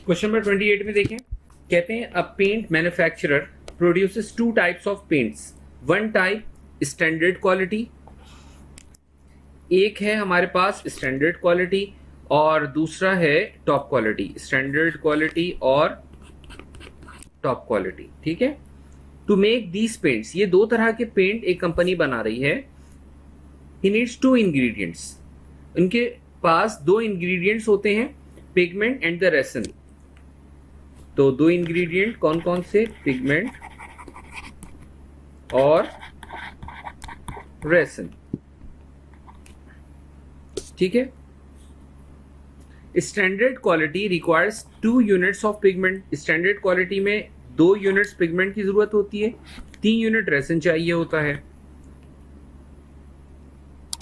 Question number 28 में देखें, कहते हैं a paint manufacturer produces two types of paints, one type standard quality, एक है हमारे पास स्टैंडर्ड क्वालिटी और दूसरा है टॉप क्वालिटी, स्टैंडर्ड क्वालिटी और टॉप क्वालिटी। ठीक है, टू मेक दीज पेंट्स, ये दो तरह के पेंट एक कंपनी बना रही है। ही नीड्स टू इंग्रेडिएंट्स, उनके पास दो इंग्रेडिएंट्स होते हैं, पिगमेंट एंड द रेसन। तो दो इंग्रेडिएंट कौन कौन से, पिगमेंट और रेसन। ठीक है, standard quality requires 2 units of pigment, standard quality में 2 यूनिट्स पिगमेंट की जरूरत होती है, 3 यूनिट रेसन चाहिए होता है।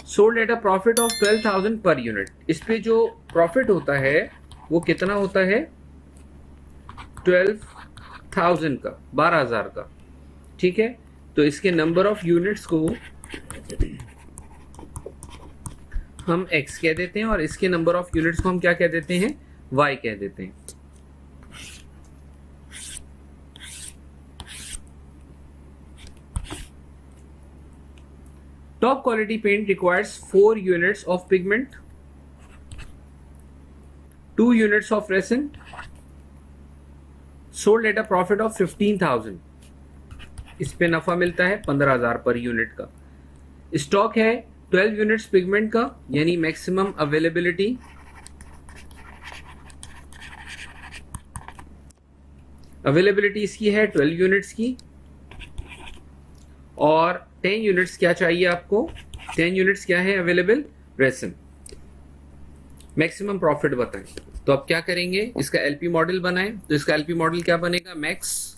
Sold at a profit of 12,000 per unit, इस पे जो प्रॉफिट होता है वो कितना होता है, 12,000 का, 12,000 का। ठीक है, तो इसके नंबर ऑफ यूनिट्स को हम x कह देते हैं और इसके नंबर ऑफ यूनिट्स को हम क्या कह देते हैं, y कह देते हैं। Top quality paint requires 4 units of pigment, 2 units of resin, sold at a profit of 15,000, इस पे नफा मिलता है 15,000 पर यूनिट का। स्टॉक है 12 यूनिट्स पिगमेंट का, यानी मैक्सिमम अवेलेबिलिटी, अवेलेबिलिटी इसकी है 12 यूनिट्स की, और 10 यूनिट्स क्या चाहिए आपको, 10 यूनिट्स क्या है अवेलेबल, रेसन। मैक्सिमम प्रॉफिट बताएं, तो अब क्या करेंगे, इसका एलपी मॉडल बनाएं। तो इसका एलपी मॉडल क्या बनेगा, max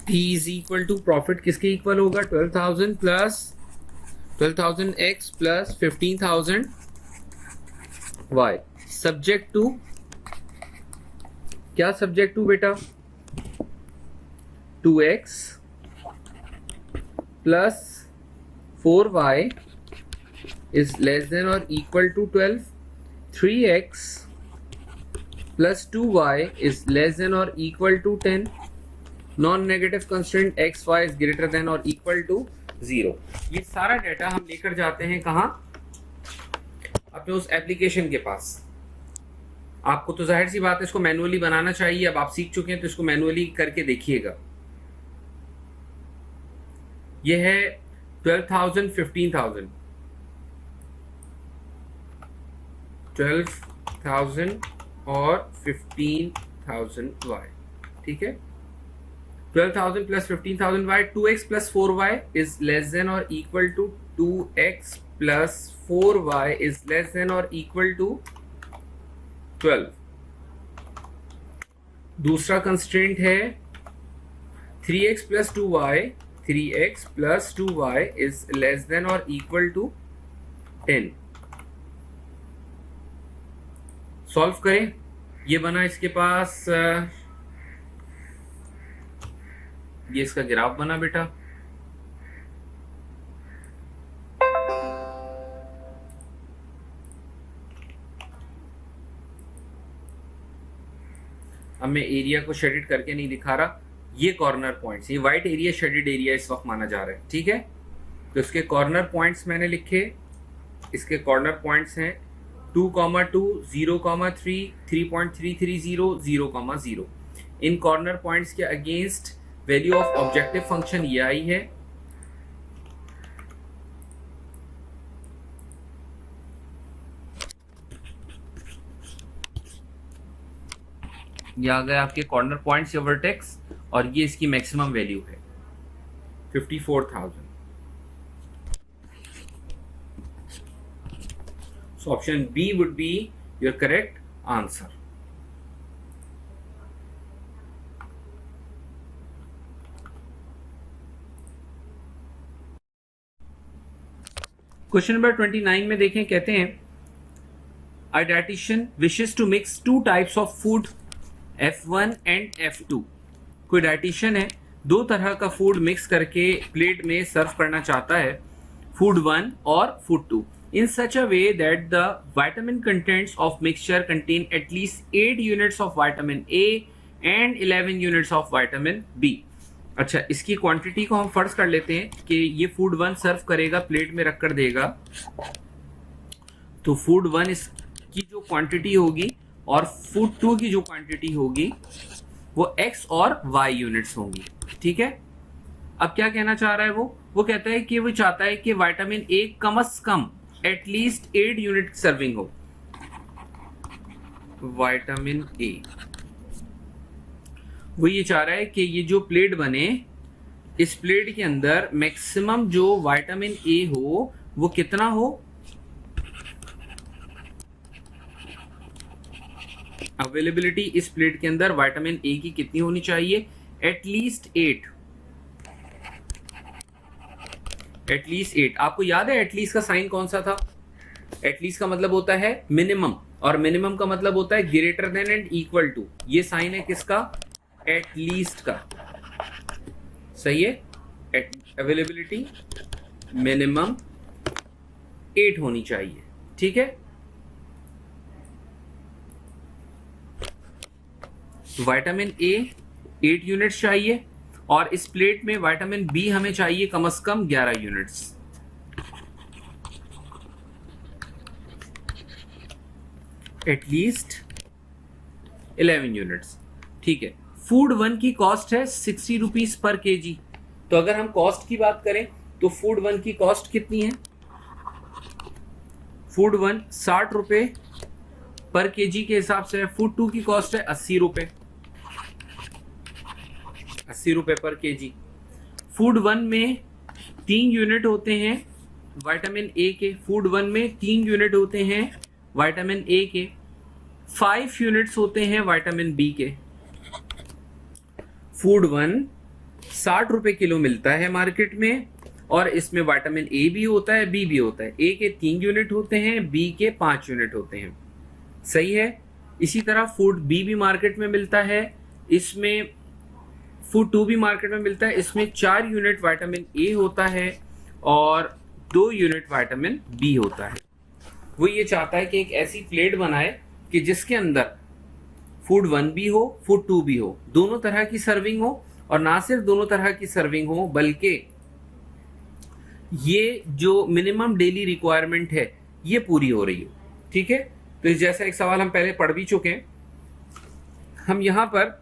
P is equal to profit किसके इक्वल होगा, 12,000 plus 12,000x plus 15,000 y, subject to क्या, सब्जेक्ट टू बेटा 2x plus 4y is less than or equal to 12, 3x plus 2y is less than or equal to 10, non-negative constant x y is greater than or equal to 0। ये सारा data हम लेकर जाते हैं कहाँ, अपने उस एप्लीकेशन के पास। आपको तो जाहिर सी बात है इसको मैनुअली बनाना चाहिए, अब आप सीख चुके हैं तो इसको मैनुअली करके देखिएगा। ये है 12,000, 15,000, 12,000 और 15,000 y। ठीक है, 12,000 plus 15,000 y, 2x plus 4y is less than और equal to 2x plus 4y is less than और इक्वल टू 12। दूसरा कंस्ट्रेंट है 3x plus 2y, 3x plus 2y is less than और इक्वल टू 10। सॉल्व करें, ये बना इसके पास, ये इसका ग्राफ बना बेटा। अब मैं एरिया को शेडेड करके नहीं दिखा रहा, ये कॉर्नर पॉइंट्स, ये व्हाइट एरिया शेडेड एरिया इस वक्त माना जा रहा है। ठीक है, तो इसके कॉर्नर पॉइंट्स मैंने लिखे, इसके कॉर्नर पॉइंट्स हैं 2,2, 0,3, 3.330, 0,0। इन कॉर्नर पॉइंट्स के against value of objective function ये आई है, ये आ गए आपके कॉर्नर पॉइंट्स या वर्टेक्स, और ये इसकी मैक्सिमम वैल्यू है 54,000। So option B would be your correct answer. Question number 29 में देखें, कहते हैं a dietitian wishes to mix 2 types of food, F1 and F2। कोई डाइटिशियन है, 2 तरह का फूड मिक्स करके प्लेट में सर्व करना चाहता है, फूड 1 और food 2। in such a way that the vitamin contents of mixture contain at least 8 units of vitamin A and 11 units of vitamin B. अच्छा, इसकी क्वांटिटी को हम फर्ज कर लेते हैं कि ये फूड 1 सर्व करेगा, प्लेट में रख कर देगा, तो फूड 1 इसकी जो क्वांटिटी होगी और फूड 2 की जो क्वांटिटी होगी वो X और Y यूनिट्स होंगी। ठीक है, अब क्या कहना चाह रहा है वो कहता है कि वो चाहता है कि विटामिन ए कम से कम एटलीस्ट 8 यूनिट सर्विंग हो। विटामिन ए वो ये चाह रहा है कि ये जो प्लेट बने, इस प्लेट के अंदर मैक्सिमम जो विटामिन ए हो वो कितना हो, अवेलेबिलिटी इस प्लेट के अंदर विटामिन ए की कितनी होनी चाहिए, एटलीस्ट 8। एटलीस्ट 8। आपको याद है एटलीस्ट का साइन कौन सा था? एटलीस्ट का मतलब होता है मिनिमम, और मिनिमम का मतलब होता है greater than and equal to. ये साइन है किसका? एटलीस्ट का। सही है, अवेलेबिलिटी मिनिमम 8 होनी चाहिए। ठीक है, विटामिन ए 8 यूनिट्स चाहिए और इस प्लेट में विटामिन बी हमें चाहिए कम से कम 11 यूनिट्स। At least 11 units. ठीक है, फूड 1 की कॉस्ट है 60 रुपीज पर केजी। तो अगर हम कॉस्ट की बात करें तो फूड 1 की कॉस्ट कितनी है? फूड 1 60 रुपए पर केजी के हिसाब से है। फूड 2 की कॉस्ट है 80 रुपए, 80 रुपए पर केजी। फूड 1 में 3 यूनिट होते हैं विटामिन ए के। फूड 1 में 3 यूनिट होते हैं विटामिन ए के, 5 यूनिट्स होते हैं विटामिन बी के। फूड 1 60 रुपए किलो मिलता है मार्केट में और इसमें विटामिन ए भी होता है, बी भी होता है। ए के 3 यूनिट होते हैं, बी के 5 यूनिट होते हैं। सही है। इसी तरह फूड बी भी मार्केट में मिलता है, इसमें फूड 2 भी मार्केट में मिलता है, इसमें 4 यूनिट विटामिन ए होता है और 2 यूनिट विटामिन बी होता है। वो ये चाहता है कि एक ऐसी प्लेट बनाए कि जिसके अंदर फूड 1 भी हो, फूड 2 भी हो, दोनों तरह की सर्विंग हो, और ना सिर्फ दोनों तरह की सर्विंग हो बल्कि ये जो मिनिमम डेली रिक्वायरमेंट है ये पूरी हो रही हो। ठीक है, तो इस जैसा एक सवाल हम पहले पढ़ भी चुके हैं। हम यहां पर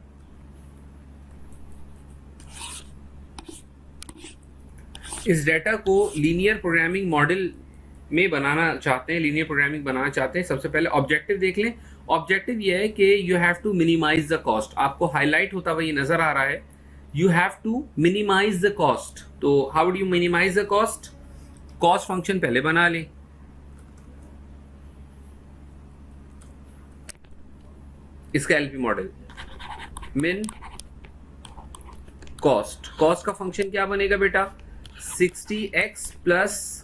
इस डेटा को लीनियर प्रोग्रामिंग मॉडल में बनाना चाहते हैं, लीनियर प्रोग्रामिंग बनाना चाहते हैं। सबसे पहले ऑब्जेक्टिव देख लें। ऑब्जेक्टिव ये है कि you have to minimise the cost. आपको हाईलाइट होता हुआ ये नजर आ रहा है, you have to minimise the cost. तो how do you minimise the cost? Cost function पहले बना लें। इसका LP model min cost. Cost का फंक्शन क्या बनेगा बेटा? 60x plus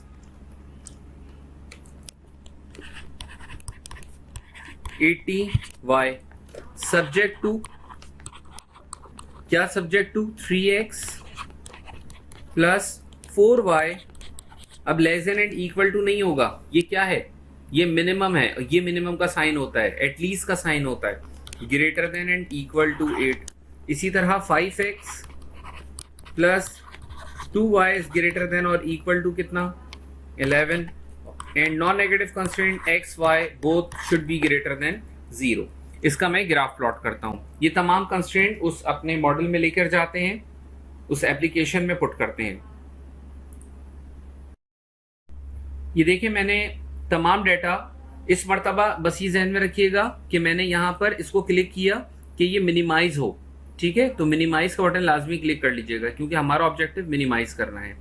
80y subject to क्या? Subject to 3x plus 4y। अब less than and equal to नहीं होगा, ये क्या है? ये मिनिमम है, ये मिनिमम का साइन होता है, एटलीस्ट का साइन होता है। Greater than and equal to 8। इसी तरह 5x plus 2y is greater than और इक्वल टू कितना? 11। And non negative constraint x y both should be greater than 0। इसका मैं ग्राफ प्लॉट करता हूं। ये तमाम कंस्ट्रेंट उस अपने मॉडल में लेकर जाते हैं, उस एप्लीकेशन में पुट करते हैं। ये देखिए मैंने तमाम डेटा इस मर्तबा बस ये जहन में रखिएगा कि मैंने यहां पर इसको क्लिक किया कि ये मिनिमाइज हो। ठीक है, तो मिनिमाइज का बटन लाजमी क्लिक कर लीजिएगा क्योंकि हमारा ऑब्जेक्टिव मिनिमाइज करना है।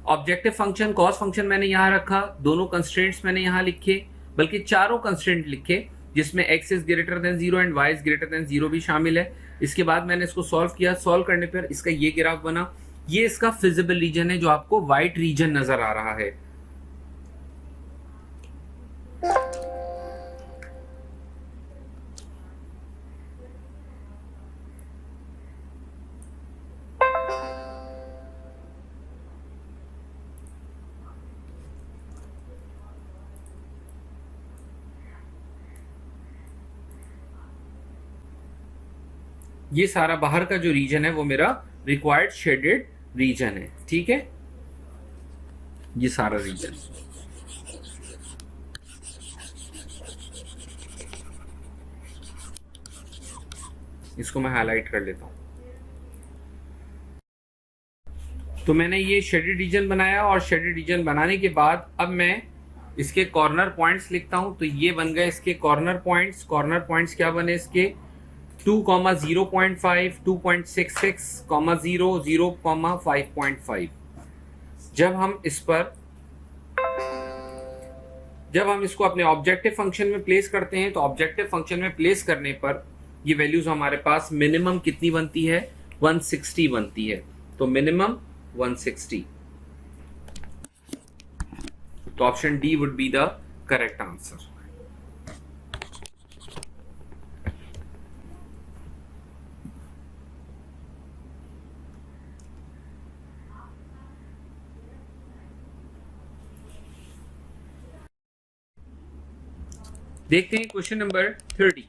ऑब्जेक्टिव फंक्शन कॉस्ट फंक्शन मैंने यहां रखा, दोनों कंस्ट्रेंट्स मैंने यहां लिखे, बल्कि चारों कंस्ट्रेंट लिखे जिसमें x is greater than 0 and y is greater than 0 भी शामिल है। इसके बाद मैंने इसको सॉल्व किया, सॉल्व करने पर इसका ये ग्राफ बना। ये इसका फिजिबल रीजन है जो आपको व्हाइट रीजन नजर आ रहा है। ये सारा बाहर का जो रीजन है वो मेरा रिक्वायर्ड शेडेड रीजन है, ठीक है, ये सारा रीजन। इसको मैं हाईलाइट कर लेता हूं। तो मैंने ये शेडेड रीजन बनाया और शेडेड रीजन बनाने के बाद अब मैं इसके कॉर्नर पॉइंट्स लिखता हूं। तो ये बन गए इसके कॉर्नर पॉइंट्स। कॉर्नर पॉइंट्स क्या बने इसके 2,0.5, 2.66, 0, 0, 5.5। जब हम इसको अपने ऑब्जेक्टिव फंक्शन में प्लेस करते हैं तो ऑब्जेक्टिव फंक्शन में प्लेस करने पर ये वैल्यूज हमारे पास मिनिमम कितनी बनती है, 160 बनती है। तो मिनिमम 160। तो option D would be the correct answer. देखते हैं क्वेश्चन नंबर 30।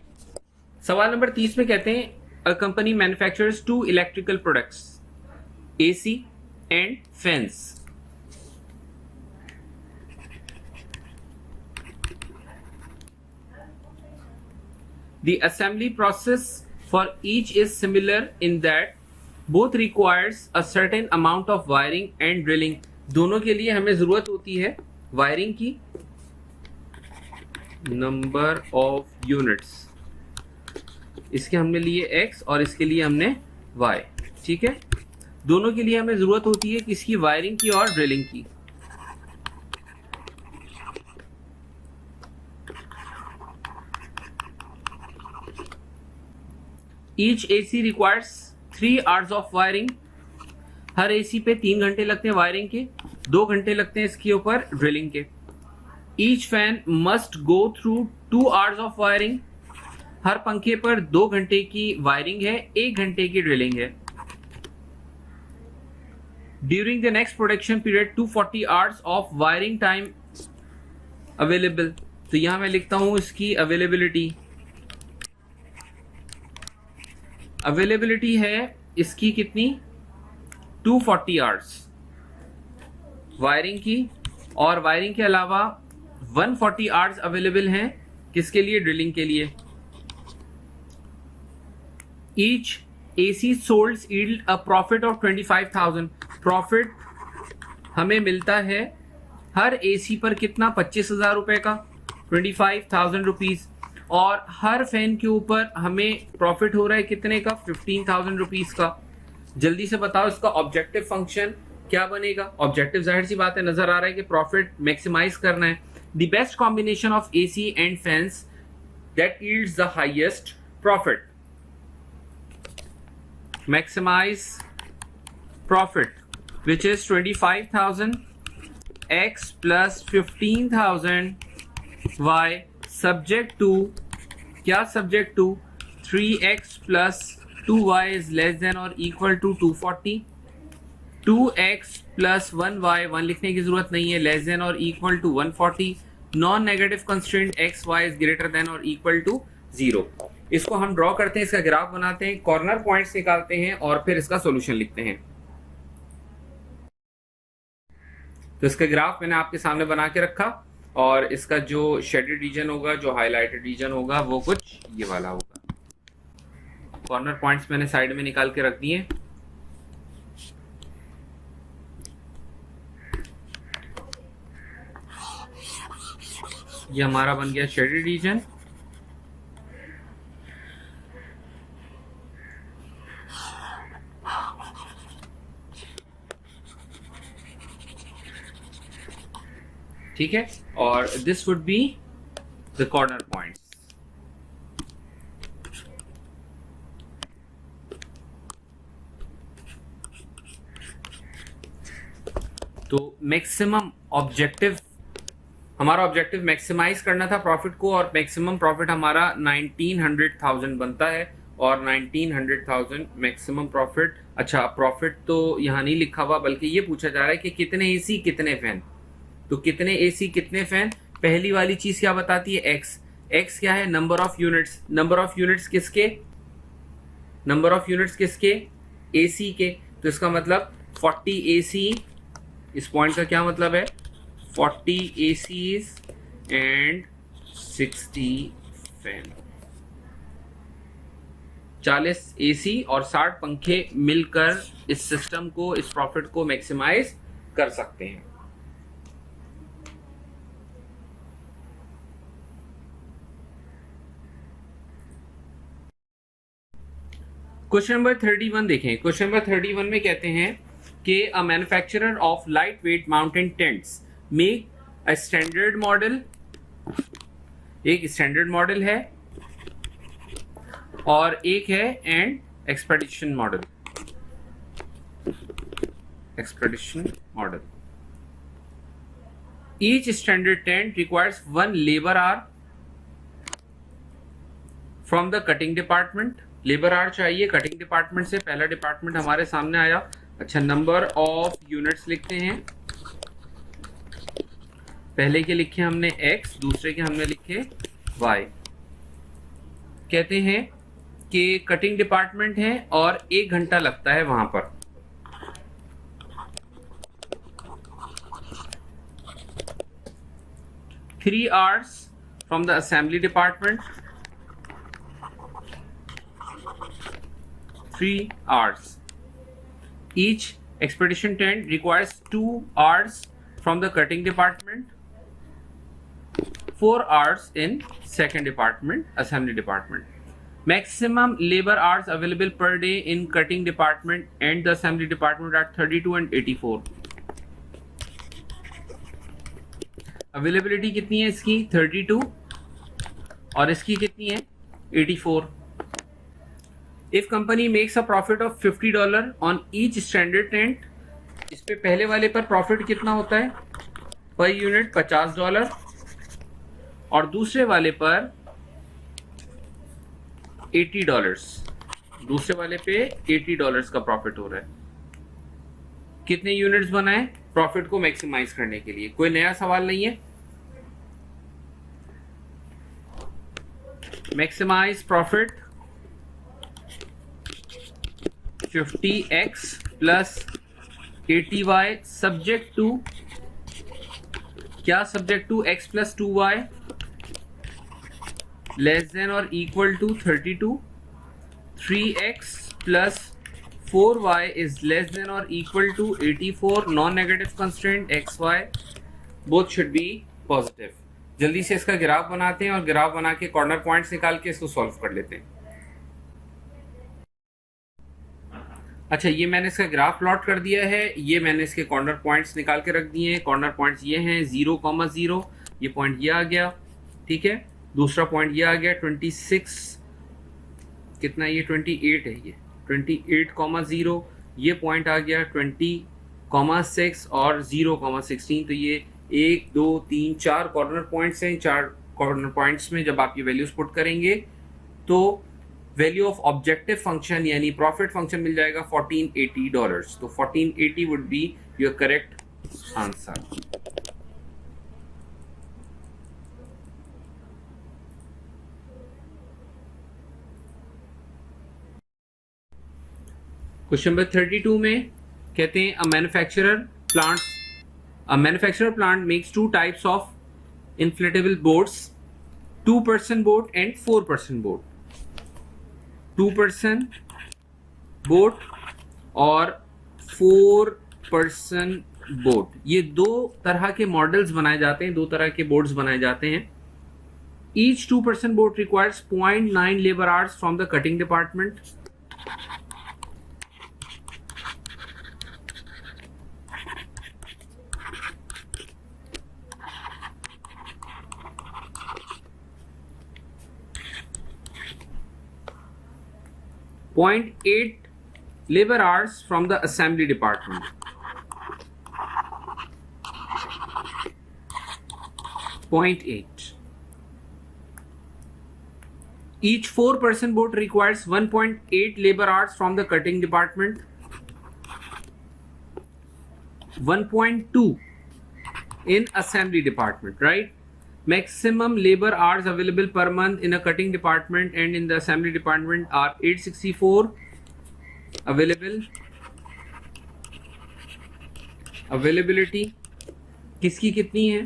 सवाल नंबर 30 में कहते हैं a company manufactures 2 electrical products AC and fans. The assembly process for each is similar in that both requires a certain amount of wiring and drilling। दोनों के लिए हमें जरूरत होती है वायरिंग की, नंबर ऑफ यूनिट्स, इसके हमने लिए x और इसके लिए हमने y, ठीक है। दोनों के लिए हमें जरूरत होती है किसकी, वायरिंग की और ड्रिलिंग की। Each AC requires 3 hours of wiring। Her AC पे 3 घंटे लगते हैं वायरिंग के, 2 घंटे लगते हैं इसके ऊपर ड्रिलिंग के। Each fan must go through 2 hours of wiring। हर पंखे पर 2 घंटे की वायरिंग है, 1 घंटे की ड्रिलिंग है। During the next production period 240 hours of wiring time available। तो यहां मैं लिखता हूं इसकी अवेलेबिलिटी। अवेलेबिलिटी है इसकी कितनी, 240 आवर्स वायरिंग की, और वायरिंग के अलावा 140 आवर्स अवेलेबल हैं किसके लिए, ड्रिलिंग के लिए। Each AC sold yield a profit of 25,000। Profit हमें मिलता है हर AC पर कितना, 25,000 रुपए का, 25,000 रुपीज। और हर फैन के ऊपर हमें प्रॉफिट हो रहा है कितने का, 15,000 रुपीज का। जल्दी से बताओ इसका ऑब्जेक्टिव फंक्शन क्या बनेगा। ऑब्जेक्टिव जाहिर सी बात है, नजर आ रहा है कि प्रॉफिट मैक्सिमाइज करना है। The best combination of AC and fans that yields the highest profit. Maximize profit which is 25,000 x plus 15,000 y subject to क्या, subject to 3x plus 2y is less than or equal to 240। 2x plus 1y, 1 लिखने की जरूरत नहीं है, less than or equal to 140। Non negative constraint x y is greater than or equal to 0। इसको हम draw करते हैं, इसका ग्राफ बनाते हैं, कॉर्नर पॉइंट्स निकालते हैं और फिर इसका सॉल्यूशन लिखते हैं। तो इसका ग्राफ मैंने आपके सामने बना के रखा और इसका जो शेडेड रीजन होगा, जो हाईलाइटेड रीजन होगा, वो कुछ ये वाला होगा। कॉर्नर पॉइंट्स मैंने साइड में निकाल के रख दिए। ये हमारा बन गया शेडेड रीजन। ठीक है, और this would be the corner points. तो मैक्सिमम ऑब्जेक्टिव, हमारा ऑब्जेक्टिव मैक्सिमाइज करना था प्रॉफिट को, और मैक्सिमम प्रॉफिट हमारा 1900,000 बनता है, और 1900,000 मैक्सिमम प्रॉफिट। अच्छा, प्रॉफिट तो यहाँ नहीं लिखा हुआ, बल्कि ये पूछा जा रहा है कि कितने AC कितने फैन। तो कितने AC कितने फैन, पहली वाली चीज क्या बताती है, x। x क्या है, number of units. Number of units किसके, नंबर ऑफ यूनिट्स किसके, AC के, तो इसका मतलब 40 AC, इस पॉइंट का क्या मतलब है, 40 ACs एंड 60 फैन, 40 AC और 60 पंखे मिलकर इस सिस्टम को, इस प्रॉफिट को मैक्सिमाइज कर सकते हैं। क्वेश्चन नंबर 31 देखें। क्वेश्चन नंबर 31 में कहते हैं कि a manufacturer of light weight mountain tents make a standard model, एक स्टैंडर्ड मॉडल है और एक है and expedition model, expedition model. Each standard tent requires 1 labour our from the cutting department, labour our चाहिए कटिंग डिपार्टमेंट से। पहला department हमारे सामने आया। अच्छा, नंबर ऑफ यूनिट्स लिखते हैं। पहले के लिखे हमने x, दूसरे के हमने लिखे y। कहते हैं कि कटिंग डिपार्टमेंट है और 1 घंटा लगता है वहां पर। Three hours from the assembly department, 3 hours. Each expedition tent requires 2 hours from the cutting department, 4 hours in second department, assembly department. Maximum labor hours available per day in cutting department and the assembly department are 32 and 84. Availability कितनी है इसकी, 32, और इसकी कितनी है, 84। If company makes a profit of $50 on each standard tent, इस पे पहले वाले पर प्रॉफिट कितना होता है पर यूनिट, $50, और दूसरे वाले पर $80, दूसरे वाले पे $80 का प्रॉफिट हो रहा है। कितने यूनिट्स बनाए प्रॉफिट को मैक्सिमाइज करने के लिए, कोई नया सवाल नहीं है। Maximise profit 50x plus 80y subject to क्या, subject to x plus 2y less than और equal to 32, 3x plus 4y is less than or equal to 84, non-negative constraint xy both should be positive। जल्दी से इसका graph बनाते हैं और graph बना के कॉर्नर पॉइंट्स निकाल के इसको सॉल्व कर लेते हैं। अच्छा, ये मैंने इसका ग्राफ प्लॉट कर दिया है, ये मैंने इसके कॉर्नर पॉइंट्स निकाल के रख दिए हैं। कॉर्नर पॉइंट्स ये हैं 0,0, ये पॉइंट ये आ गया, ठीक है। दूसरा पॉइंट ये आ गया 26, कितना ये 28 है, ये 28,0, ये पॉइंट आ गया 20,6 और 0,16। तो ये 1 2 3 4 कॉर्नर पॉइंट्स हैं। 4 कॉर्नर पॉइंट्स में जब आप ये वैल्यूज पुट करेंगे तो वैल्यू ऑफ ऑब्जेक्टिव फंक्शन यानी प्रॉफिट फंक्शन मिल जाएगा $1480। तो 1480 would be your correct answer. Question number 32 में कहते हैं a manufacturer plant makes 2 types of inflatable boards, 2-person boat and 4-person boat. 2-person boat और 4-person बोट, ये 2 तरह के मॉडल्स बनाए जाते हैं, 2 तरह के बोर्ड्स बनाए जाते हैं। Each 2-person boat requires 0.9 labour hours from the cutting department. .8 labor hours from the assembly department. .8. Each 4-person boat requires 1.8 labor hours from the cutting department. 1.2 in assembly department, right? Maximum labor hours available per month in a cutting department and in the assembly department are 864 available. Availability किसकी कितनी है?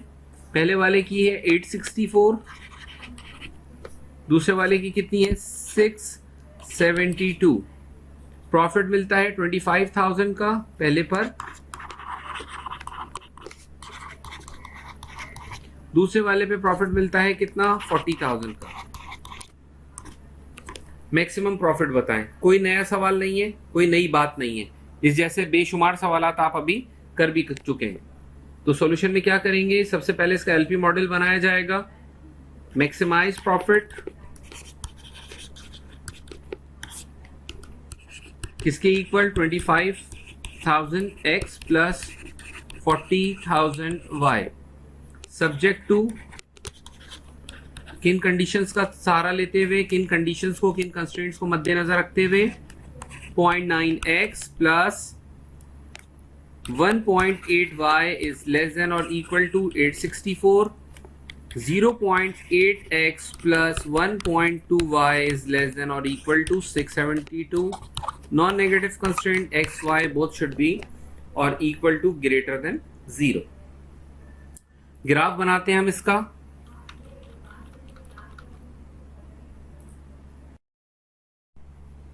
पहले वाले की है 864, दूसरे वाले की कितनी है 672. प्रॉफिट मिलता है 25,000 का पहले पर, दूसरे वाले पे प्रॉफिट मिलता है कितना 40,000 का. मैक्सिमम प्रॉफिट बताएं. कोई नया सवाल नहीं है, कोई नई बात नहीं है. इस जैसे बेशुमार सवालात आप अभी कर भी चुके हैं. तो सॉल्यूशन में क्या करेंगे? सबसे पहले इसका एलपी मॉडल बनाया जाएगा. मैक्सिमाइज प्रॉफिट किसके equal 25,000 x plus 40,000 y. Subject to किन कंडीशंस का सहारा लेते हुए, किन कंडीशंस को, किन कंस्ट्रेंट्स को मद्देनजर रखते हुए 0.9x plus 1.8y is less than or equal to 864. 0.8x plus 1.2y is less than or equal to 672. Non-negative constraint x, y both should be or equal to greater than 0. Graph बनाते हैं हम इसका.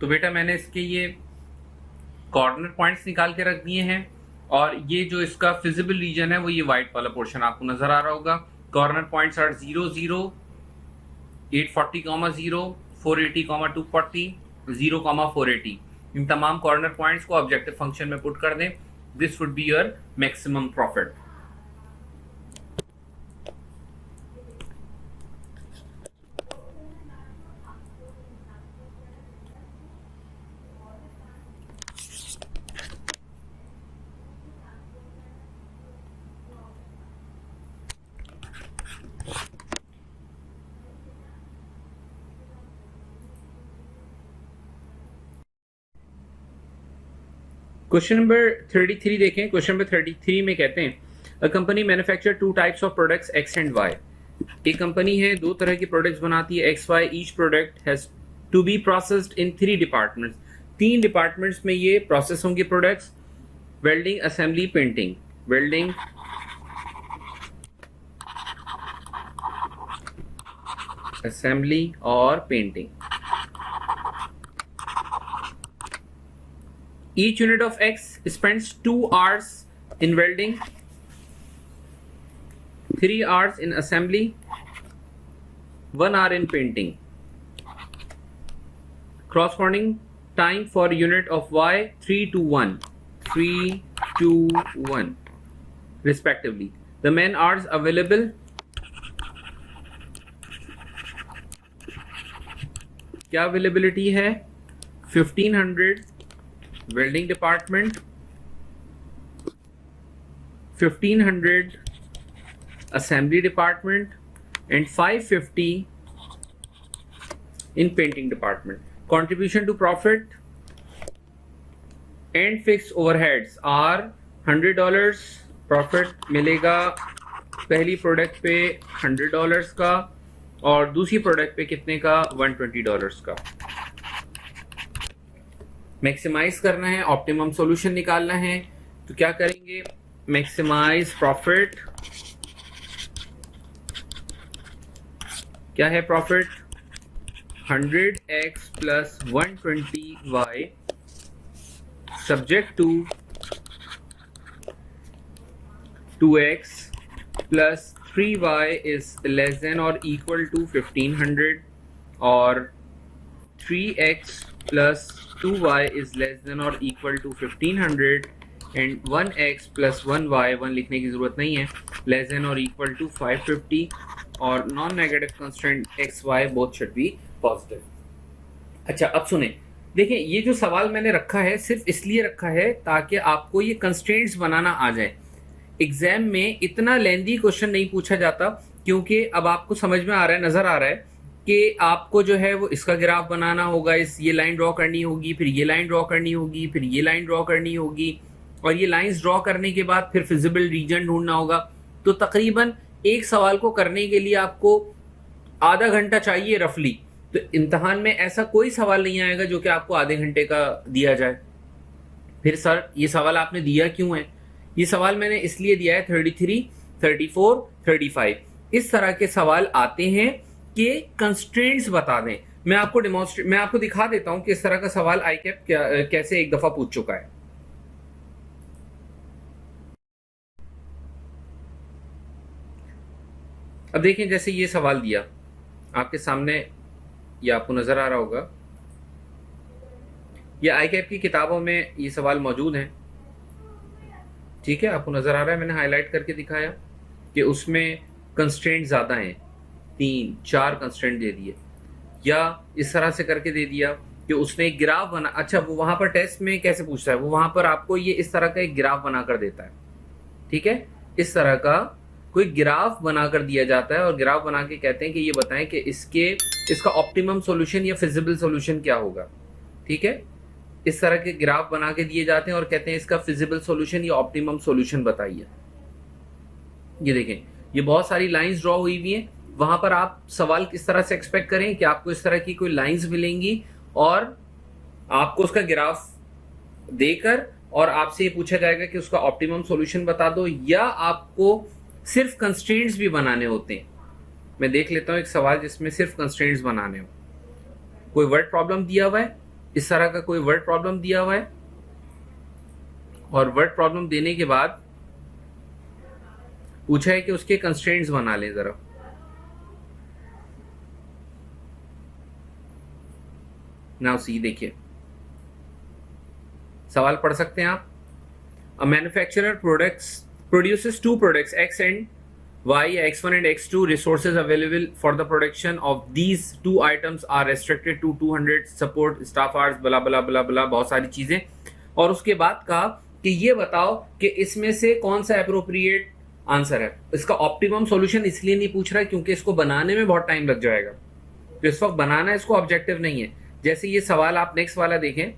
तो बेटा मैंने इसके ये corner points निकाल के रख दिए हैं और ये जो इसका फिजिबल रीजन है वो ये व्हाइट वाला पोर्शन आपको नजर आ रहा होगा. Corner points are 0 0, 840, 0, 480, 240, 0, 480. इन तमाम कॉर्नर पॉइंट्स को ऑब्जेक्टिव फंक्शन में पुट कर दें. This would be your maximum profit. Question number 33 देखें. क्वेश्चन नंबर 33 में कहते हैं a company manufacture two types of products X and Y. एक कंपनी है, दो तरह की प्रोडक्ट्स बनाती है X Y. Each product has to be processed in 3 departments. 3 departments में ये प्रोसेस होंगे products. Welding, assembly, painting. Welding, assembly और painting. Each unit of X spends 2 hours in welding, 3 hours in assembly, 1 hour in painting. Corresponding time for unit of Y 3 to 1, 3 to 1 respectively. The man hours available. क्या availability है? 1500 welding department, 1500 assembly department and 550 in painting department. Contribution to profit and fixed overheads are $100. Profit मिलेगा पहली product पे $100 का और दूसरी product पे कितने का? $120 का. मैक्सिमाइज करना है, ऑप्टिमम सॉल्यूशन निकालना है. तो क्या करेंगे? Maximize profit. क्या है profit? 100x plus 120y subject to 2x plus 3y is less than और इक्वल टू 1500 और 3x plus 2y is less than or equal to 1500 and 1x plus 1y, 1 लिखने की जरूरत नहीं है, less than or equal to 550 और non negative constraint X Y both should be positive. अच्छा अब सुने, देखिए ये जो सवाल मैंने रखा है सिर्फ इसलिए रखा है ताकि आपको ये कंस्ट्रेंट्स बनाना आ जाए. एग्जाम में इतना लेंदी क्वेश्चन नहीं पूछा जाता क्योंकि अब आपको समझ में आ रहा है, नजर आ रहा है कि आपको जो है वो इसका ग्राफ बनाना होगा, ये लाइन ड्रॉ करनी होगी, फिर ये लाइन ड्रॉ करनी होगी, फिर ये लाइन ड्रॉ करनी होगी और ये लाइंस ड्रॉ करने के बाद फिर फिजिबल रीजन ढूंढना होगा. तो तकरीबन एक सवाल को करने के लिए आपको आधा घंटा चाहिए रफली, तो इम्तहान में ऐसा कोई सवाल नहीं आएगा जो कि आपको आधे घंटे का दिया जाए। फिर सर ये सवाल आपने दिया क्यों है? ये सवाल मैंने इसलिए दिया है 33, 34, 35 इस तरह के सवाल आते हैं कि कंस्ट्रेंट्स बता दें। मैं आपको दिखा देता हूं कि इस तरह का सवाल आईकैप कैसे एक दफा पूछ चुका है। अब देखें, जैसे ये सवाल दिया आपके सामने, ये आपको नजर आ रहा होगा, ये आईकैप की किताबों में ये सवाल मौजूद हैं। ठीक है, आपको नजर आ रहा है, मैंने हाईलाइट करके दिखाया कि उसमें कंस्ट्रेंट ज्यादा हैं, 3-4 कंस्ट्रेंट दे दिए, या इस तरह से करके दे दिया कि उसने एक ग्राफ बना। अच्छा, वो वहां पर टेस्ट में कैसे पूछता है, वो वहां पर आपको ये इस तरह का एक ग्राफ बनाकर देता है। ठीक है, इस तरह का कोई ग्राफ बनाकर दिया जाता है और ग्राफ बना के कहते हैं कि ये बताएं कि इसका ऑप्टिमम सॉल्यूशन या फिजिबल सॉल्यूशन क्या होगा। ठीक है, इस तरह के ग्राफ बना के दिए जाते हैं और कहते हैं इसका फिजिबल सॉल्यूशन या ऑप्टिमम सॉल्यूशन बताइए। ये देखें, ये बहुत सारी लाइंस ड्रॉ हुई हुई हैं। वहां पर आप सवाल किस तरह से एक्सपेक्ट करें कि आपको इस तरह की कोई लाइंस मिलेंगी और आपको उसका ग्राफ देकर और आपसे ये पूछा जाएगा कि उसका ऑप्टिमम सॉल्यूशन बता दो, या आपको सिर्फ कंस्ट्रेंट्स भी बनाने होते हैं। मैं देख लेता हूं एक सवाल जिसमें सिर्फ कंस्ट्रेंट्स बनाने हो। कोई वर्ड प्रॉब्लम दिया हुआ है, इस तरह का कोई वर्ड प्रॉब्लम दिया हुआ है, और वर्ड प्रॉब्लम देने के बाद पूछा है कि उसके कंस्ट्रेंट्स बना लें जरा। नाउ सी, देखिए सवाल पढ़ सकते हैं आप। A manufacturer produces two products, X and Y, X1 and X2. Resources available for the production of these two items are restricted to 200 support staff hours, blah blah blah blah, बहुत सारी चीजें। और उसके बाद कहा कि ये बताओ कि इसमें से कौन सा अप्रोप्रिएट आंसर है। इसका ऑप्टिमम सॉल्यूशन इसलिए नहीं पूछ रहा है क्योंकि इसको बनाने में बहुत टाइम लग जाएगा, तो इस वक्त बनाना इसको ऑब्जेक्टिव नहीं है। जैसे ये सवाल आप नेक्स्ट वाला देखें,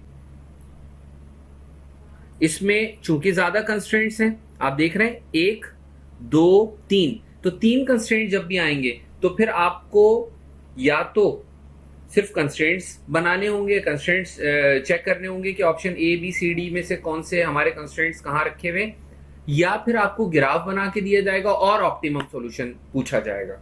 इसमें चूंकि ज्यादा कंस्ट्रेंट्स हैं, आप देख रहे हैं 1, 2, 3, तो 3 कंस्ट्रेंट जब भी आएंगे तो फिर आपको या तो सिर्फ कंस्ट्रेंट्स बनाने होंगे, कंस्ट्रेंट्स चेक करने होंगे कि option A B C D में से कौन से हमारे कंस्ट्रेंट्स कहाँ रखे हुए, या फिर आपको ग्राफ बना के दिया जाएगा और ऑप्टिमम सॉल्यूशन पूछा जाएगा।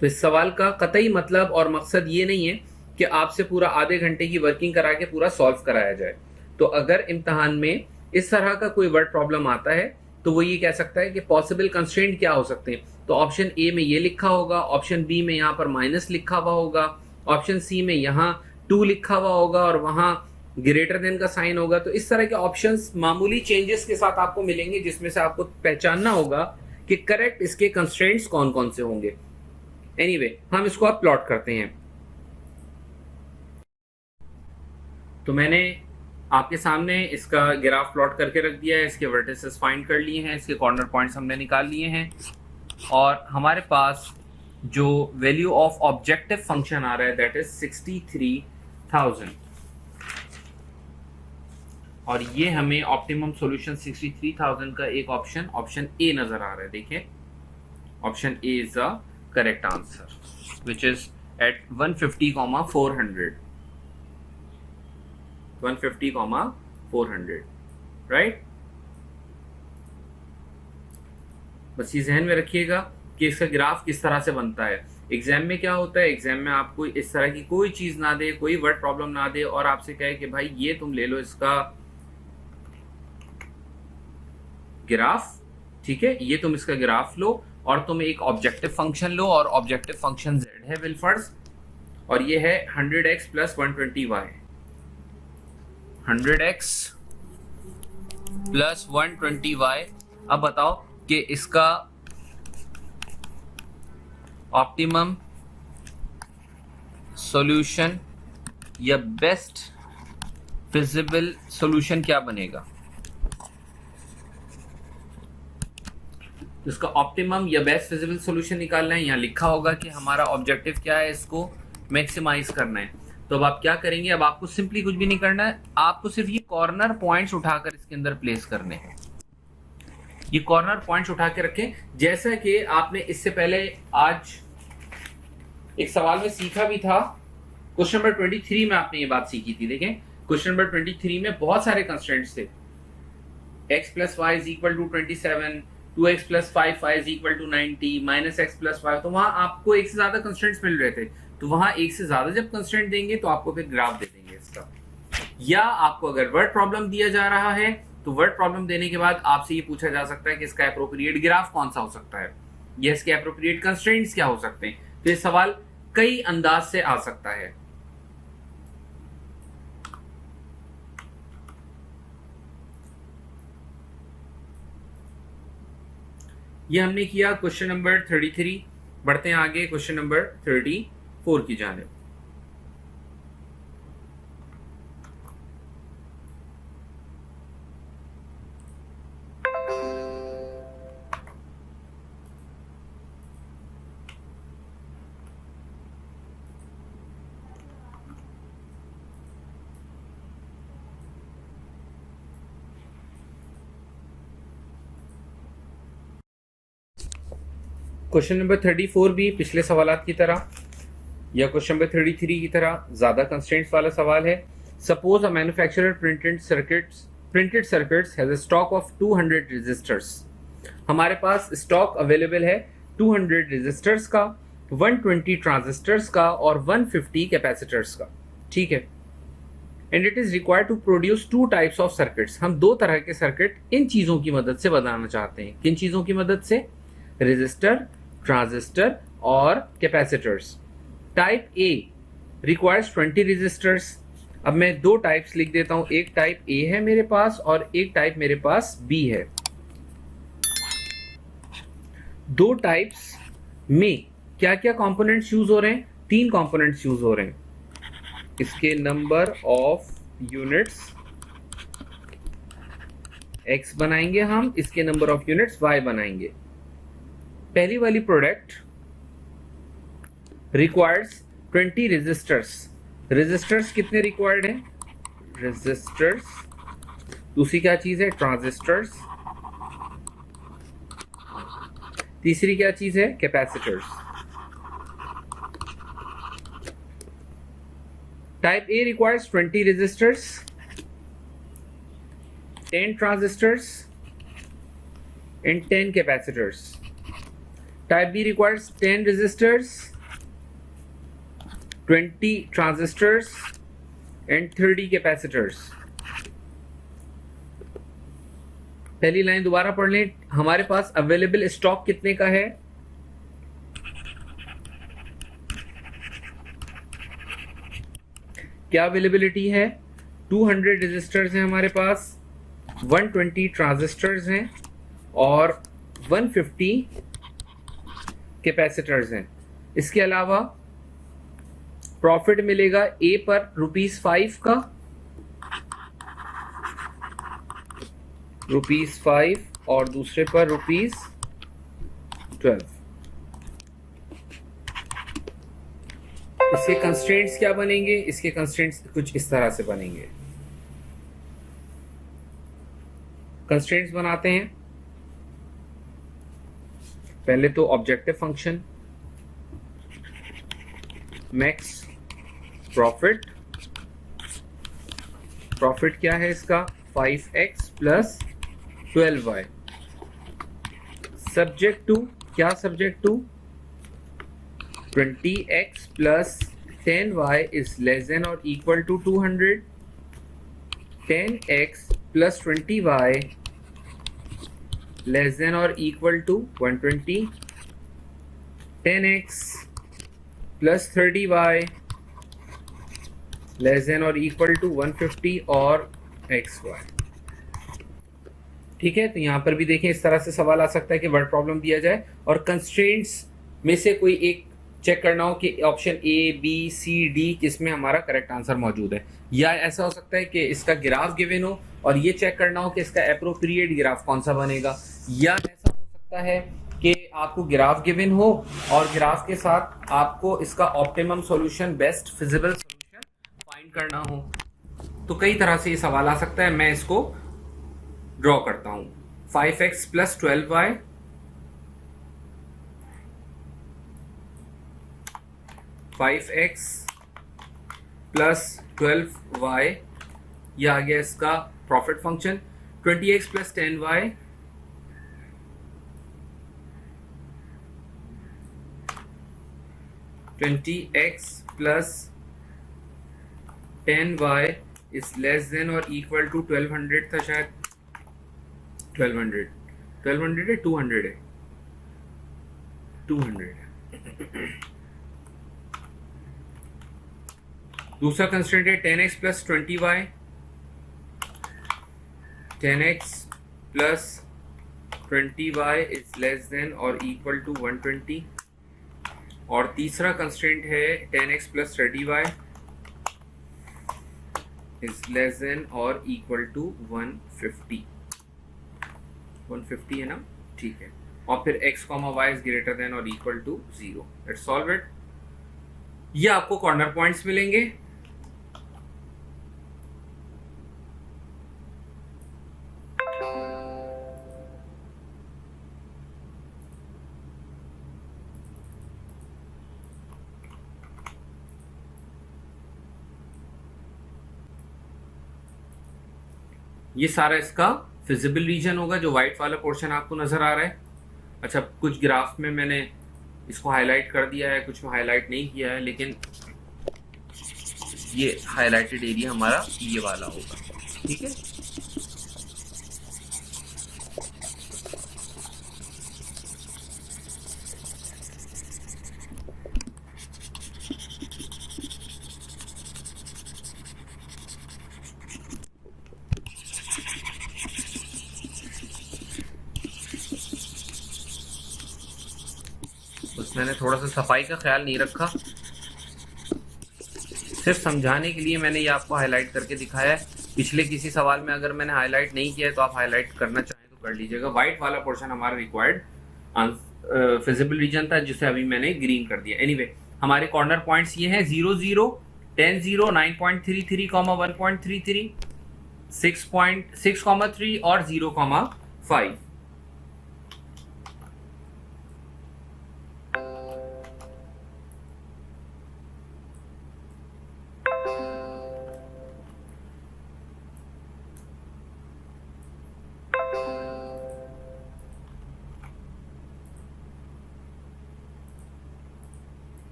तो इस सवाल का कतई मतलब और मकसद ये नहीं है कि आपसे पूरा आधे घंटे की वर्किंग करा के पूरा सॉल्व कराया जाए। तो अगर इम्तहान में इस तरह का कोई वर्ड प्रॉब्लम आता है तो वो ये कह सकता है कि पॉसिबल कंस्ट्रेंट क्या हो सकते हैं, तो ऑप्शन ए में ये लिखा होगा, ऑप्शन बी में यहाँ पर माइनस लिखा हुआ होगा, ऑप्शन सी में यहाँ 2 लिखा हुआ होगा और वहां ग्रेटर देन का साइन होगा। तो इस तरह के ऑप्शंस मामूली चेंजेस के साथ आपको मिलेंगे जिसमें से आपको पहचानना होगा कि करेक्ट इसके कंस्ट्रेंट्स कौन कौन से होंगे। एनीवे, हम इसको अब प्लॉट करते हैं। तो मैंने आपके सामने इसका ग्राफ प्लॉट करके रख दिया है, इसके वर्टिसेस फाइंड कर लिए हैं, इसके कॉर्नर पॉइंट्स हमने निकाल लिए हैं, और हमारे पास जो वैल्यू ऑफ ऑब्जेक्टिव फंक्शन आ रहा है दैट इज 63,000, और ये हमें ऑप्टिमम सॉल्यूशन 63,000 का एक ऑप्शन ए नजर आ रहा है। देखिए, option A is the correct answer which is at 150,400, 150,400, right. बस ये जहन में रखिएगा कि इसका ग्राफ किस तरह से बनता है। एग्जाम में क्या होता है, एग्जाम में आपको इस तरह की कोई चीज ना दे, कोई वर्ड प्रॉब्लम ना दे और आपसे कहे कि भाई ये तुम ले लो इसका ग्राफ, ठीक है, ये तुम इसका ग्राफ लो और तुम एक ऑब्जेक्टिव फंक्शन लो, और ऑब्जेक्टिव फंक्शन z है विलफर्स, और ये है 100x plus 120y, 100x plus 120y। अब बताओ कि इसका ऑप्टिमम सॉल्यूशन या बेस्ट फिजिबल सॉल्यूशन क्या बनेगा। इसका ऑप्टिमम या बेस्ट फिजिबल सॉल्यूशन निकालना है, यहाँ लिखा होगा कि हमारा ऑब्जेक्टिव क्या है, इसको मैक्सिमाइज करना है। तो अब आप क्या करेंगे, अब आपको सिंपली कुछ भी नहीं करना है, आपको सिर्फ ये कॉर्नर पॉइंट्स उठाकर इसके अंदर प्लेस करने हैं। ये कॉर्नर पॉइंट्स उठा के रखें। जैसा कि आपने इससे पहले आज एक सवाल में सीखा भी था, क्वेश्चन नंबर 23 में आपने ये बात सीखी थी। देखें क्वेश्चन नंबर 23 में बहुत सारे कंस्ट्रेंट्स थे। x + y = 27, 2x + 5y = 90, -x + 5, तो वहां आपको एक से ज्यादा कंस्ट्रेंट्स मिल रहे थे। तो वहां एक से ज्यादा जब कंस्ट्रेंट देंगे तो आपको फिर ग्राफ दे देंगे इसका। या आपको अगर वर्ड प्रॉब्लम दिया जा रहा है तो वर्ड प्रॉब्लम देने के बाद आपसे ये पूछा जा सकता है कि इसका एप्रोप्रिएट ग्राफ कौन सा हो सकता है, या इसके एप्रोप्रिएट कंस्ट्रेंट्स क्या हो सकते हैं। तो ये सवाल कई अंदाज से आ सकता है। ये हमने किया क्वेश्चन नंबर 33। बढ़ते हैं आगे क्वेश्चन नंबर 34 की जानिब। क्वेश्चन नंबर 34 भी पिछले सवालात की तरह या क्वेश्चन नंबर 33 की तरह ज्यादा कंस्ट्रेंट्स वाला सवाल है। Suppose a manufacturer printed circuits has a stock of 200 resistors. हमारे पास स्टॉक अवेलेबल है 200 रेजिस्टर्स का, 120 ट्रांजिस्टर्स का और 150 कैपेसिटर्स का। ठीक है। And it is required to produce 2 types of circuits. हम 2 तरह के सर्किट इन चीजों की मदद से बनाना चाहते हैं। किन चीजों की मदद से? रेजिस्टर, ट्रांजिस्टर और capacitors. Type A requires 20 resistors. अब मैं 2 टाइप्स लिख देता हूं, एक टाइप ए है मेरे पास और एक टाइप मेरे पास बी है। 2 टाइप्स में क्या क्या कंपोनेंट्स यूज हो रहे हैं? 3 कंपोनेंट्स यूज हो रहे हैं। इसके नंबर ऑफ यूनिट्स x बनाएंगे हम, इसके नंबर ऑफ यूनिट्स y बनाएंगे। पहली वाली प्रोडक्ट रिक्वायर्स 20 रेजिस्टर्स। रेजिस्टर्स कितने रिक्वायर्ड हैं? रेजिस्टर्स। दूसरी क्या चीज है? ट्रांजिस्टर्स। तीसरी क्या चीज है? Capacitors. Type A requires 20 resistors, 10 transistors and 10 capacitors. Type B requires 10 resistors, 20 transistors and 30 capacitors. पहली लाइन दोबारा पढ़ लें। हमारे पास अवेलेबल स्टॉक कितने का है? क्या अवेलेबिलिटी है? 200 रेजिस्टर्स हैं हमारे पास, 120 ट्रांजिस्टर्स हैं और 150 कैपेसिटर्स हैं। इसके अलावा प्रॉफिट मिलेगा ए पर ₹5 का, ₹5 और दूसरे पर ₹12। इसके कंस्ट्रेंट्स क्या बनेंगे? इसके कंस्ट्रेंट्स कुछ इस तरह से बनेंगे। कंस्ट्रेंट्स बनाते हैं। पहले तो objective function max profit. Profit क्या है इसका? 5x + 12y। सब्जेक्ट टू क्या? Subject to 20x + 10y is less than or equal to 200, 10x + 20y less than or equal to 120, 10x + 30y less than or equal to 150 और xy। ठीक है। तो यहां पर भी देखें इस तरह से सवाल आ सकता है कि वर्ड प्रॉब्लम दिया जाए और कंस्ट्रेंट्स में से कोई एक चेक करना हो कि option A, B, C, D किसमें हमारा करेक्ट आंसर मौजूद है। या ऐसा हो सकता है कि इसका ग्राफ गिवन हो और ये चेक करना हो कि इसका एप्रोप्रिएट ग्राफ कौन सा बनेगा। या ऐसा हो सकता है कि आपको ग्राफ गिवन हो और ग्राफ के साथ आपको इसका optimum solution, best feasible solution find करना हो। तो कई तरह से ये सवाल आ सकता है। मैं इसको ड्रॉ करता हूं। 5x plus 12y, 5x plus 12y, ये आ गया इसका profit function. 20x plus 10y, 20x plus 10y is less than or equal to 1200 था शायद, 1200 है 200 है, 200 है। दूसरा कंस्ट्रेंट है 10x plus 20y, 10x plus 20y is less than or equal to 120। और तीसरा कंस्ट्रेंट है 10x plus 30y is less than or equal to 150। 150 है ना, ठीक है। और फिर x, y is greater than or equal to 0। Let's solve it। ये आपको कॉर्नर पॉइंट्स मिलेंगे। ये सारा इसका फिजिबल रीजन होगा, जो व्हाइट वाला पोर्शन आपको नजर आ रहा है। अच्छा, कुछ ग्राफ में मैंने इसको हाईलाइट कर दिया है, कुछ में हाईलाइट नहीं किया है, लेकिन ये हाईलाइटेड एरिया हमारा ये वाला होगा, ठीक है। मैंने थोड़ा सा सफाई का ख्याल नहीं रखा, सिर्फ समझाने के लिए मैंने ये आपको हाईलाइट करके दिखाया है। पिछले किसी सवाल में अगर मैंने हाईलाइट नहीं किया है तो आप हाईलाइट करना चाहें तो कर लीजिएगा। व्हाइट वाला पोर्शन हमारा रिक्वायर्ड फिजिबल रीजन था, जिसे अभी मैंने ग्रीन कर दिया। एनीवे, हमारे कॉर्नर पॉइंट्स ये हैं 0 0, 10 0, 9.33, 1.33, 6.6, 3 और 0,5।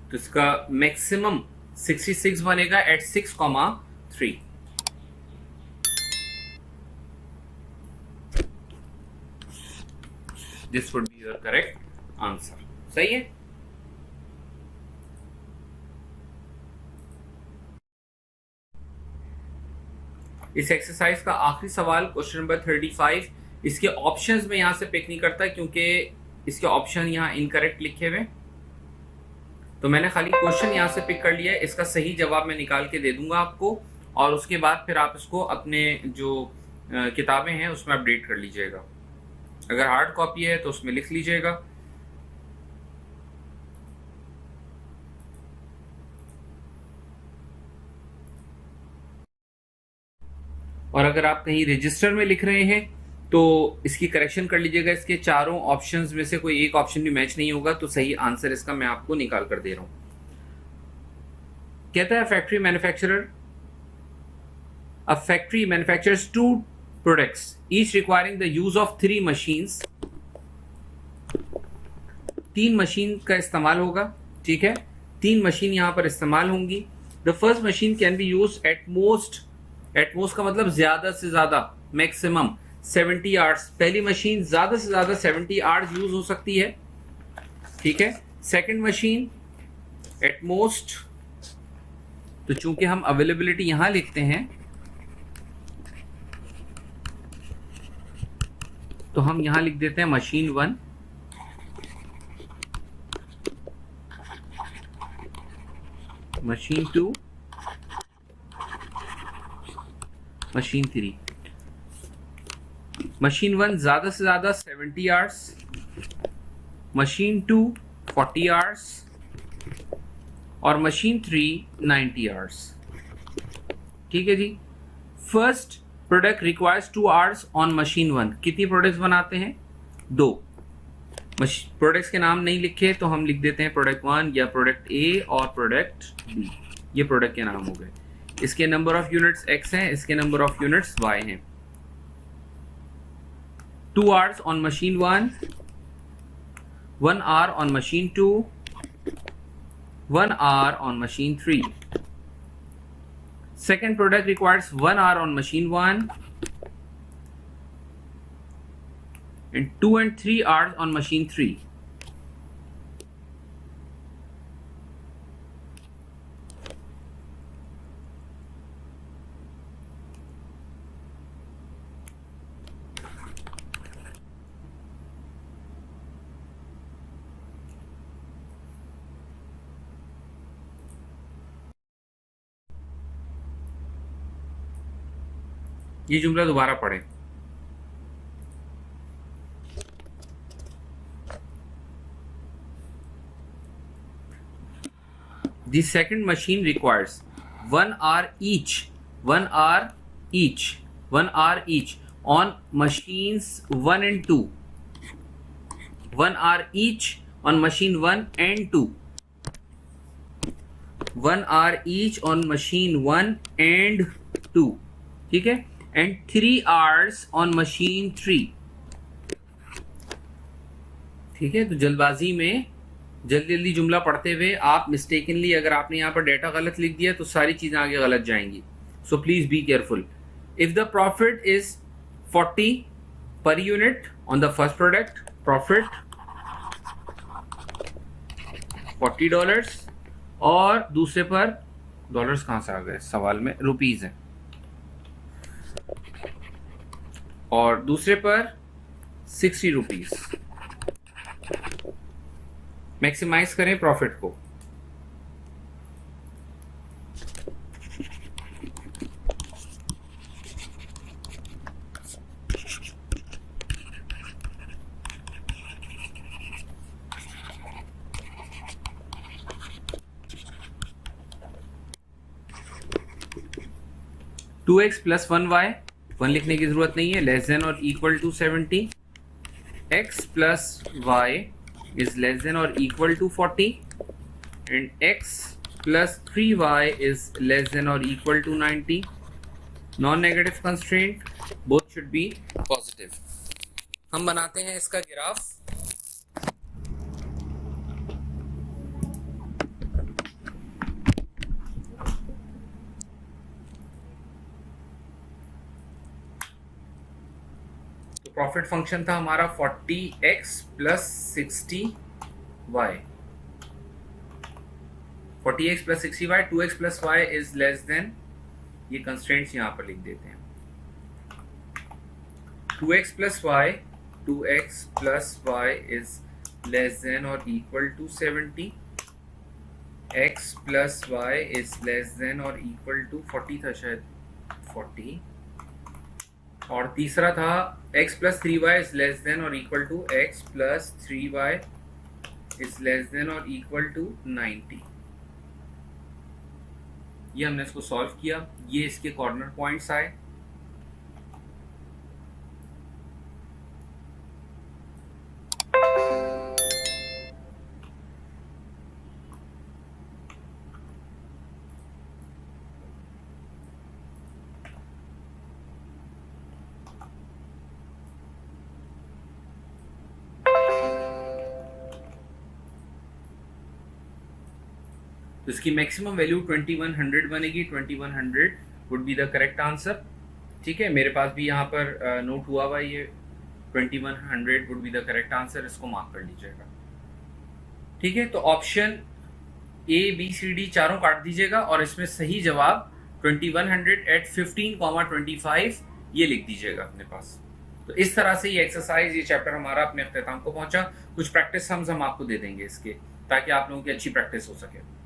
तो इसका मैक्सिमम 66 बनेगा at 6,3। This would be your correct answer. सही है। इस एक्सरसाइज का आखिरी सवाल क्वेश्चन नंबर 35। इसके ऑप्शंस में यहां से पिक नहीं करता क्योंकि इसके ऑप्शन यहां इनकरेक्ट लिखे हुए, तो मैंने खाली क्वेश्चन यहां से पिक कर लिया है। इसका सही जवाब मैं निकाल के दे दूंगा आपको, और उसके बाद फिर आप इसको अपने जो किताबें हैं उसमें अपडेट कर लीजिएगा। अगर हार्ड कॉपी है तो उसमें लिख लीजिएगा। और अगर आप कहीं रजिस्टर में लिख रहे हैं तो इसकी करेक्शन कर लीजिएगा। इसके चारों ऑप्शंस में से कोई एक ऑप्शन भी मैच नहीं होगा तो सही आंसर इसका मैं आपको निकाल कर दे रहा हूं। कहता है factory manufacturer, a factory manufactures 2 products each requiring the use of 3 machines. 3 machine का इस्तेमाल होगा, ठीक है। 3 मशीन यहां पर इस्तेमाल होंगी। The first machine can be use at most का मतलब ज्यादा से ज्यादा, मैक्सिमम 70 आवर्स। पहली मशीन ज्यादा से ज्यादा 70 आवर्स यूज हो सकती है, ठीक है। सेकंड मशीन एट मोस्ट, तो चूंकि हम अवेलेबिलिटी यहां लिखते हैं तो हम यहां लिख देते हैं मशीन 1, मशीन 2, मशीन 3। मशीन 1 ज्यादा से ज्यादा 70 आवर्स, मशीन 2 40 आवर्स और मशीन 3 90 आवर्स, ठीक है जी। First product requires 2 hours on machine 1। कितनी प्रोडक्ट्स बनाते हैं? 2। प्रोडक्ट्स के नाम नहीं लिखे तो हम लिख देते हैं प्रोडक्ट 1 या प्रोडक्ट ए और प्रोडक्ट बी। ये प्रोडक्ट के नाम हो गए। इसके नंबर ऑफ यूनिट्स x हैं, इसके नंबर ऑफ यूनिट्स y हैं। 2 hours on machine 1, 1 hour on machine 2, 1 hour on machine 3। Second product requires 1 hour on machine 1 and 2 and 3 hours on machine 3. ये जुमला दोबारा पढ़ें। The second machine requires 1 hour each, 1 hour each, 1 hour each on machines 1 and 2, 1 hour each on machine 1 and 2, 1 hour each on machine 1 and 2, ठीक है, and 3 hours on machine 3। ठीक है, तो जल्दबाजी में जल्दी जल्दी जुमला पढ़ते हुए आप मिस्टेकनली अगर आपने यहाँ पर डेटा गलत लिख दिया तो सारी चीजें आगे गलत जाएंगी। So please be careful. If the profit is 40 per unit on the first product, profit $40 और दूसरे पर डॉलर्स कहां से आ गए सवाल में, रुपीज है, और दूसरे पर 60 रुपीज। मैक्सिमाइज करें प्रॉफिट को। टू एक्स प्लस 1y, 1 लिखने की जरूरत नहीं है, लेस देन और equal to 70। x plus y is less than or equal to 40 and x plus 3y is less than or equal to 90. Non-negative constraint, both should be positive. हम बनाते हैं इसका ग्राफ। प्रॉफिट फंक्शन था हमारा 40x plus 60y, 40x plus 60y, 2x plus y is less than, ये constraints यहां पर लिख देते हैं, 2x plus y, 2x plus y is less than और equal to 70, x plus y is less than और इक्वल टू 40 था शायद, 40, और तीसरा था x plus 3y is less than और equal to x plus 3y is less than और equal to 90। ये हमने इसको सॉल्व किया, ये इसके कॉर्नर पॉइंट्स आए। तो इसकी मैक्सिमम वैल्यू 2100 बनेगी, 2100 would be the correct answer. ठीक है, मेरे पास भी यहाँ पर नोट हुआ हुआ ये 2100 would be the correct answer, इसको मार्क कर लीजिएगा। ठीक है, तो option A B C D चारों काट दीजिएगा और इसमें सही जवाब 2100 एट 15,25 ये लिख दीजिएगा अपने पास। तो इस तरह से ये एक्सरसाइज, ये चैप्टर हमारा अपने अख्ताम को पहुंचा। कुछ प्रैक्टिस हम आपको दे देंगे इसके, ताकि आप लोगों की अच्छी प्रैक्टिस हो सके।